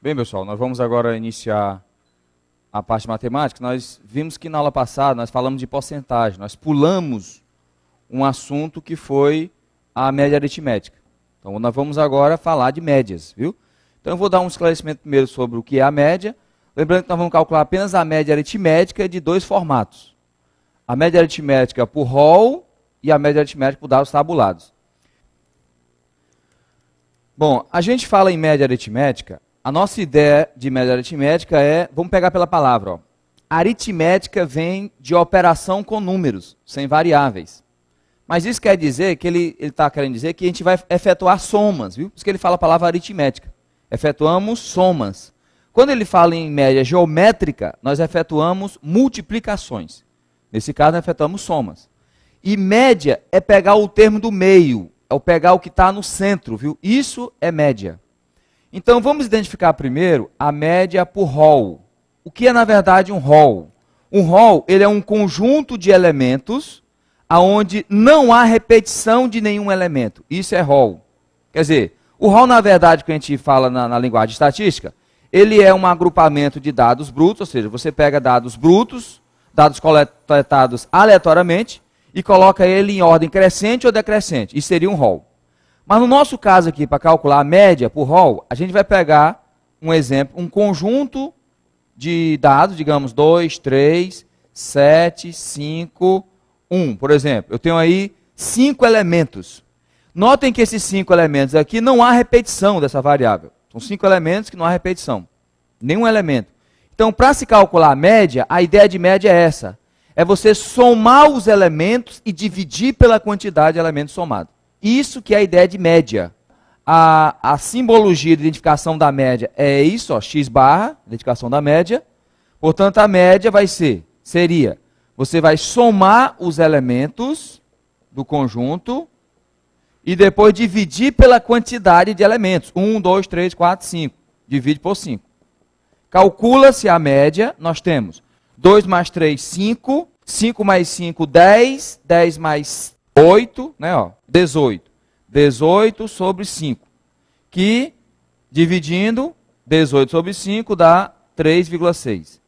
Bem, pessoal, nós vamos agora iniciar a parte matemática. Nós vimos que na aula passada nós falamos de porcentagem. Nós pulamos um assunto que foi a média aritmética. Então, nós vamos agora falar de médias, viu? Então, eu vou dar um esclarecimento primeiro sobre o que é a média. Lembrando que nós vamos calcular apenas a média aritmética de dois formatos. A média aritmética por rol e a média aritmética por dados tabulados. Bom, a gente fala em média aritmética. A nossa ideia de média aritmética é, vamos pegar pela palavra, ó. Aritmética vem de operação com números, sem variáveis. Mas isso quer dizer que ele está querendo dizer que a gente vai efetuar somas, viu? Por isso que ele fala a palavra aritmética. Efetuamos somas. Quando ele fala em média geométrica, nós efetuamos multiplicações. Nesse caso, nós efetuamos somas. E média é pegar o termo do meio, é pegar o que está no centro, viu? Isso é média. Então, vamos identificar primeiro a média por rol. O que é, na verdade, um rol? Um rol, ele é um conjunto de elementos onde não há repetição de nenhum elemento. Isso é rol. Quer dizer, o rol, na verdade, que a gente fala na linguagem estatística, ele é um agrupamento de dados brutos, ou seja, você pega dados brutos, dados coletados aleatoriamente, e coloca ele em ordem crescente ou decrescente. Isso seria um rol. Mas no nosso caso aqui, para calcular a média por rol, a gente vai pegar um exemplo, um conjunto de dados, digamos 2, 3, 7, 5, 1, por exemplo. Eu tenho aí 5 elementos. Notem que esses 5 elementos aqui não há repetição dessa variável. São 5 elementos que não há repetição. Nenhum elemento. Então, para se calcular a média, a ideia de média é essa. É você somar os elementos e dividir pela quantidade de elementos somados. Isso que é a ideia de média. A simbologia de identificação da média é isso, ó, x barra, identificação da média. Portanto, a média seria, você vai somar os elementos do conjunto e depois dividir pela quantidade de elementos. 1, 2, 3, 4, 5. Divide por 5. Calcula-se a média, nós temos 2 mais 3, 5. 5 mais 5, 10. 10 mais 8, né, ó, 18. 18 sobre 5. Que, dividindo, 18 sobre 5 dá 3,6.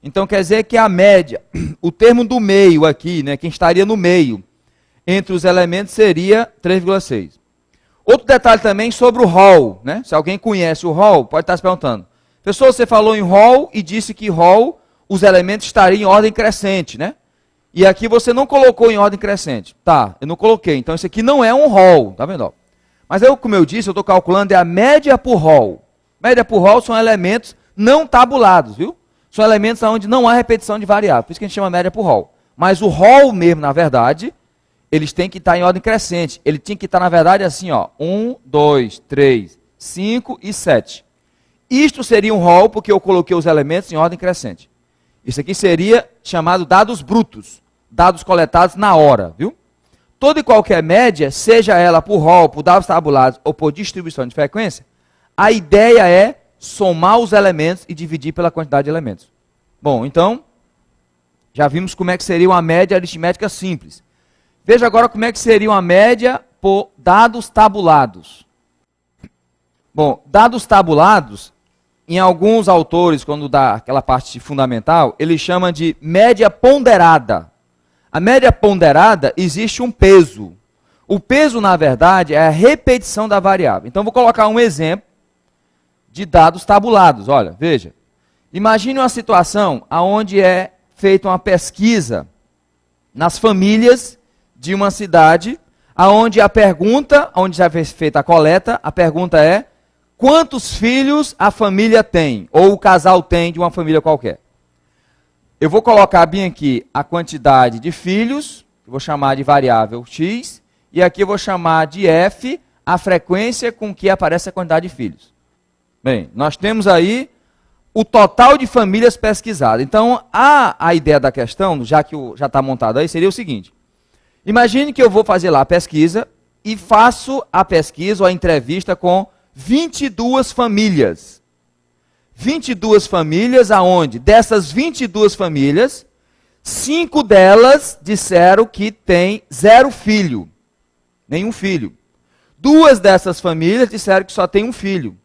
Então, quer dizer que a média, o termo do meio aqui, né, quem estaria no meio, entre os elementos seria 3,6. Outro detalhe também sobre o rol, né? Se alguém conhece o rol, pode estar se perguntando. Pessoal, você falou em rol e disse que rol, os elementos estariam em ordem crescente, né? E aqui você não colocou em ordem crescente. Tá, eu não coloquei. Então isso aqui não é um rol, tá vendo? Mas eu, como eu disse, eu estou calculando a média por rol. Média por rol são elementos não tabulados, viu? São elementos onde não há repetição de variável. Por isso que a gente chama média por rol. Mas o rol mesmo, na verdade, eles têm que estar em ordem crescente. Ele tinha que estar, na verdade, assim, ó. 1, 2, 3, 5 e 7. Isto seria um rol porque eu coloquei os elementos em ordem crescente. Isso aqui seria chamado dados brutos. Dados coletados na hora, viu? Toda e qualquer média, seja ela por rol, por dados tabulados ou por distribuição de frequência, a ideia é somar os elementos e dividir pela quantidade de elementos. Bom, então, já vimos como é que seria uma média aritmética simples. Veja agora como é que seria uma média por dados tabulados. Bom, dados tabulados, em alguns autores, quando dá aquela parte fundamental, eles chamam de média ponderada. A média ponderada, existe um peso. O peso, na verdade, é a repetição da variável. Então, vou colocar um exemplo de dados tabulados. Olha, veja. Imagine uma situação onde é feita uma pesquisa nas famílias de uma cidade, onde a pergunta, onde já foi feita a coleta, a pergunta é: quantos filhos a família tem, ou o casal tem de uma família qualquer? Eu vou colocar bem aqui a quantidade de filhos, eu vou chamar de variável x, e aqui eu vou chamar de f a frequência com que aparece a quantidade de filhos. Bem, nós temos aí o total de famílias pesquisadas. Então, a ideia da questão, já que já está montado aí, seria o seguinte. Imagine que eu vou fazer lá a pesquisa e faço a pesquisa ou a entrevista com 22 famílias. 22 famílias aonde? Dessas 22 famílias, 5 delas disseram que tem 0 filho. Nenhum filho. 2 dessas famílias disseram que só tem um filho.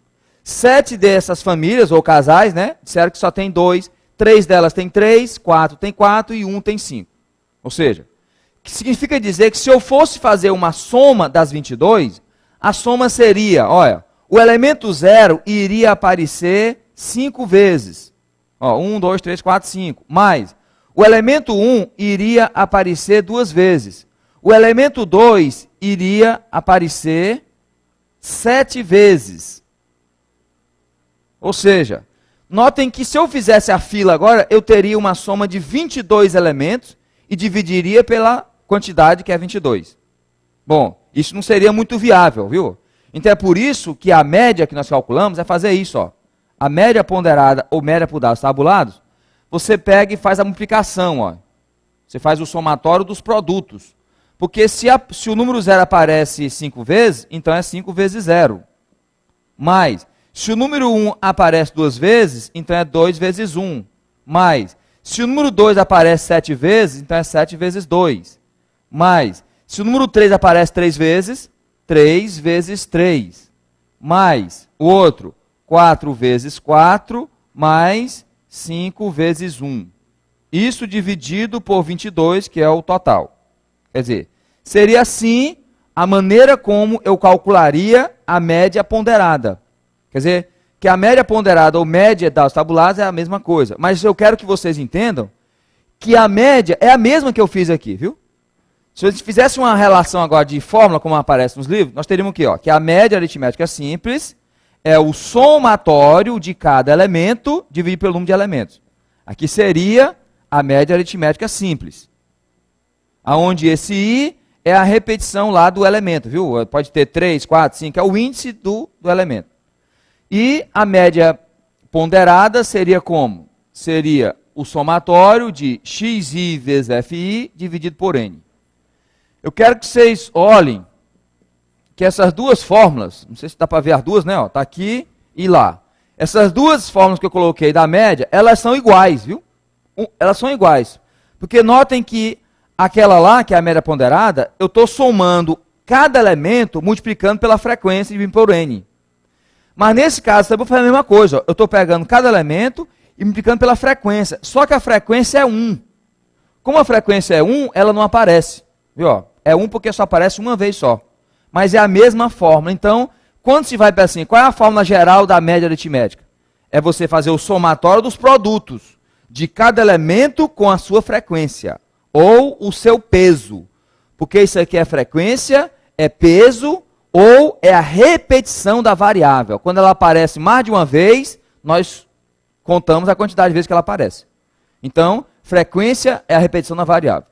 7 dessas famílias, ou casais, né, disseram que só tem 2, 3 delas tem 3, 4 tem 4 e 1 tem 5. Ou seja, que significa dizer que se eu fosse fazer uma soma das 22, a soma seria, olha, o elemento 0 iria aparecer 5 vezes. Ó, 1, 2, 3, 4, 5. Mais, o elemento 1 iria aparecer 2 vezes. O elemento 2 iria aparecer 7 vezes. Ou seja, notem que se eu fizesse a fila agora, eu teria uma soma de 22 elementos e dividiria pela quantidade que é 22. Bom, isso não seria muito viável, viu? Então é por isso que a média que nós calculamos é fazer isso, ó. A média ponderada ou média por dados tabulados, você pega e faz a multiplicação, ó. Você faz o somatório dos produtos. Porque se o número 0 aparece 5 vezes, então é 5 vezes 0. Mais, se o número 1 aparece 2 vezes, então é 2 vezes 1. Mais, se o número 2 aparece 7 vezes, então é 7 vezes 2. Mais, se o número 3 aparece 3 vezes, 3 vezes 3. Mais, o outro, 4 vezes 4, mais 5 vezes 1. Isso dividido por 22, que é o total. Quer dizer, seria assim a maneira como eu calcularia a média ponderada. Quer dizer, que a média ponderada ou média das tabuladas é a mesma coisa. Mas eu quero que vocês entendam que a média é a mesma que eu fiz aqui, viu? Se a gente fizesse uma relação agora de fórmula, como aparece nos livros, nós teríamos aqui, ó, que a média aritmética simples é o somatório de cada elemento dividido pelo número de elementos. Aqui seria a média aritmética simples. Onde esse I é a repetição lá do elemento, viu? Pode ter 3, 4, 5, é o índice do elemento. E a média ponderada seria como? Seria o somatório de xi vezes fi dividido por n. Eu quero que vocês olhem que essas duas fórmulas, não sei se dá para ver as duas, né? Está aqui e lá. Essas duas fórmulas que eu coloquei da média, elas são iguais, viu? Elas são iguais. Porque notem que aquela lá, que é a média ponderada, eu estou somando cada elemento multiplicando pela frequência dividido por n. Mas nesse caso, eu vou fazer a mesma coisa. Ó. Eu estou pegando cada elemento e multiplicando pela frequência. Só que a frequência é 1. Como a frequência é 1, ela não aparece. Viu? Ó, é 1 porque só aparece uma vez só. Mas é a mesma fórmula. Então, quando se vai para assim, qual é a fórmula geral da média aritmética? É você fazer o somatório dos produtos de cada elemento com a sua frequência. Ou o seu peso. Porque isso aqui é frequência, é peso, ou é a repetição da variável. Quando ela aparece mais de uma vez, nós contamos a quantidade de vezes que ela aparece. Então, frequência é a repetição da variável.